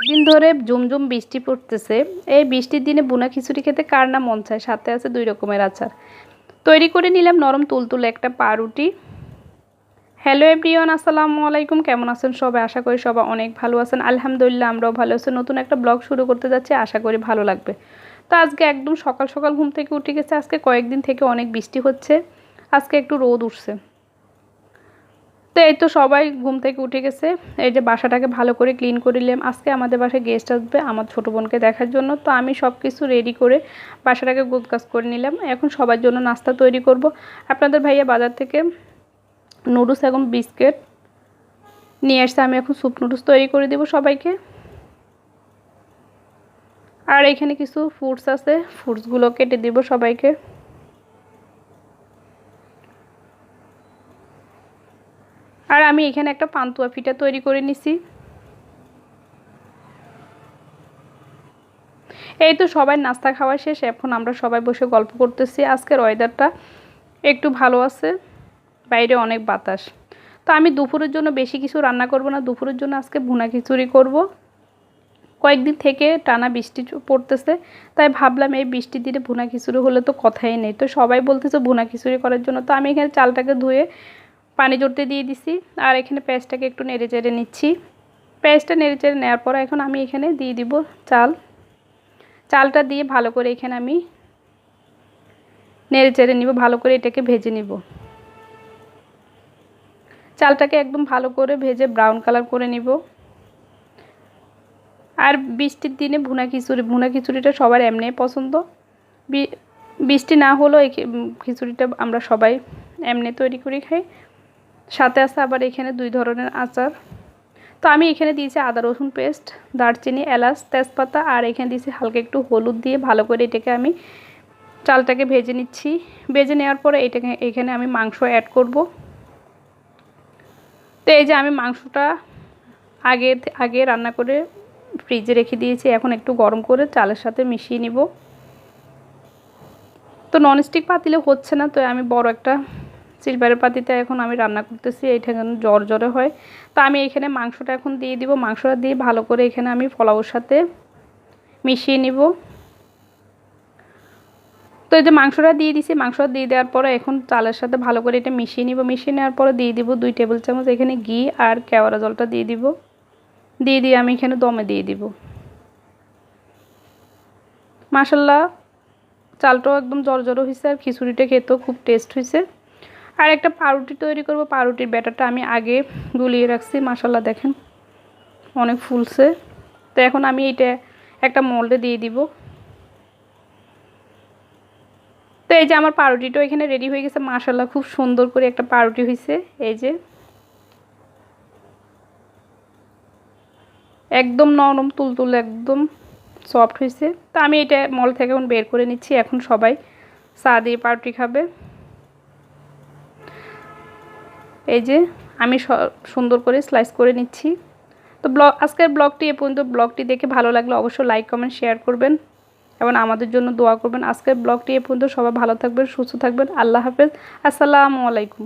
কয়েকদিন ধরে ঝুমঝুম বৃষ্টি পড়তেছে। এই বৃষ্টির দিনে ভুনা খিচুড়ি খেতে কার না মন চায়। সাথে আছে 2 রকমের আচার। তৈরি করে নিলাম নরম তুলতুলে একটা পাউরুটি। হ্যালো এভরিওয়ান, আসসালামু আলাইকুম। কেমন আছেন সবাই? আশা করি সবাই অনেক ভালো আছেন। আলহামদুলিল্লাহ আমরাও ভালো আছি। নতুন একটা ব্লগ শুরু করতে যাচ্ছি, আশা করি ভালো লাগবে। তো আজকে একদম সকাল সকাল ঘুম থেকে উঠে গেছে। আজকে কয়েকদিন থেকে অনেক বৃষ্টি হচ্ছে, আজকে একটু রোদ উঠছে। তো এই তো সবাই ঘুম থেকে উঠে গেছে। এই যে বাসাটাকে ভালো করে ক্লিন করে নিলাম। আজকে আমাদের বাসায় গেস্ট আসবে আমার ছোটো বোনকে দেখার জন্য। তো আমি সব কিছু রেডি করে বাসাটাকে গোছগাছ করে নিলাম। এখন সবার জন্য নাস্তা তৈরি করব। আপনাদের ভাইয়া বাজার থেকে নুডলস এবং বিস্কিট নিয়ে আসছে। আমি এখন স্যুপ নুডলস তৈরি করে দেবো সবাইকে। আর এখানে কিছু ফ্রুটস আছে, ফ্রুটসগুলো কেটে দেব সবাইকে। আর আমি এখানে একটা পান্তুয়া পিঠা তৈরি করে নিছি। এই তো সবাই নাস্তা খাওয়া শেষ, এখন আমরা সবাই বসে গল্প করতেছি। আজকের ওয়েদারটা একটু ভালো আছে, বাইরে অনেক বাতাস। তো আমি দুপুরের জন্য বেশি কিছু রান্না করব না, দুপুরের জন্য আজকে ভুনা খিচুড়ি করব। কয়েকদিন থেকে টানা বৃষ্টি পড়তেছে, তাই ভাবলাম এই বৃষ্টির দিনে ভুনা খিচুড়ি হলে তো কথাই নেই। তো সবাই বলতেছে ভুনা খিচুড়ি করার জন্য। তো আমি এখানে চালটাকে ধুয়ে পানি জড়তে দিয়ে দিছি। আর এখানে পেঁয়াজটাকে একটু নেড়ে চেড়ে নিচ্ছি। পেঁয়াজটা নেড়ে চেড়ে নেওয়ার পর এখন আমি এখানে দিয়ে দিব চালটা দিয়ে ভালো করে এখানে আমি নেড়ে চেড়ে নিব, ভালো করে এটাকে ভেজে নিব। চালটাকে একদম ভালো করে ভেজে ব্রাউন কালার করে নিব। আর বৃষ্টির দিনে ভুনা খিচুড়িটা সবার এমনিই পছন্দ। বৃষ্টি না হলেও এই খিচুড়িটা আমরা সবাই এমনি তৈরি করে খাই। সাথে আছে আবার এখানে 2 ধরনের আচার। তো আমি এখানে দিয়েছি আদা রসুন পেস্ট, দারচিনি, এলাচ, তেজপাতা। আর এখানে দিয়েছি হালকা একটু হলুদ দিয়ে ভালো করে এটাকে আমি চালটাকে ভেজে নিচ্ছি। ভেজে নেওয়ার পরে এখানে আমি মাংস অ্যাড করব। তো এই যে আমি মাংসটা আগে রান্না করে ফ্রিজে রেখে দিয়েছি, এখন একটু গরম করে চালের সাথে মিশিয়ে নিব। তো ননস্টিক পাতিলে হচ্ছে না, তো আমি বড় একটা সিলভারের পাতিতে এখন আমি রান্না করতেছি। এইটা যেন জড়ে হয়। তো আমি এখানে মাংসটা এখন দিয়ে দিব। মাংসটা দিয়ে ভালো করে এখানে আমি পোলাওর সাথে মিশিয়ে নিব। তো এই যে মাংসটা দিয়ে দিছি, মাংসটা দিয়ে দেওয়ার পরে এখন চালের সাথে ভালো করে এটা মিশিয়ে নিব। মিশিয়ে নেওয়ার পরে দিয়ে দিব 2 টেবিল চামচ এখানে ঘি, আর কেওড়া জলটা দিয়ে দিব। দিয়ে আমি এখানে দমে দিয়ে দিব। মাশাআল্লাহ চালটাও একদম জড়ো হয়েছে, আর খিচুড়িটা খেতেও খুব টেস্ট হয়েছে। আর একটা পাউরুটি তৈরি করব। পাউরুটির ব্যাটারটা আমি আগে গুলিয়ে রাখছি। মাশাআল্লাহ দেখেন অনেক ফুলছে। তো এখন আমি এটা একটা মোল্ডে দিয়ে দিব। তো এই যে আমার পাউরুটিটা এখানে রেডি হয়ে গেছে। মাশাআল্লাহ খুব সুন্দর করে একটা পাউরুটি হয়েছে। এই যে একদম নরম তুলতুলে, একদম সফট হয়েছে। তো আমি এটা মল থেকে এখন বের করে নিচ্ছি। এখন সবাই চা দিয়ে পাউরুটি খাবে। এই যে আমি সুন্দর করে স্লাইস করে নিচ্ছি। তো আজকের ব্লগটি এ পর্যন্ত। ব্লগটি দেখে ভালো লাগলে অবশ্যই লাইক কমেন্ট শেয়ার করবেন এবং আমাদের জন্য দোয়া করবেন। আজকের ব্লগটি এ পর্যন্ত। সবাই ভালো থাকবেন, সুস্থ থাকবেন। আল্লাহ হাফেজ, আসসালামু আলাইকুম।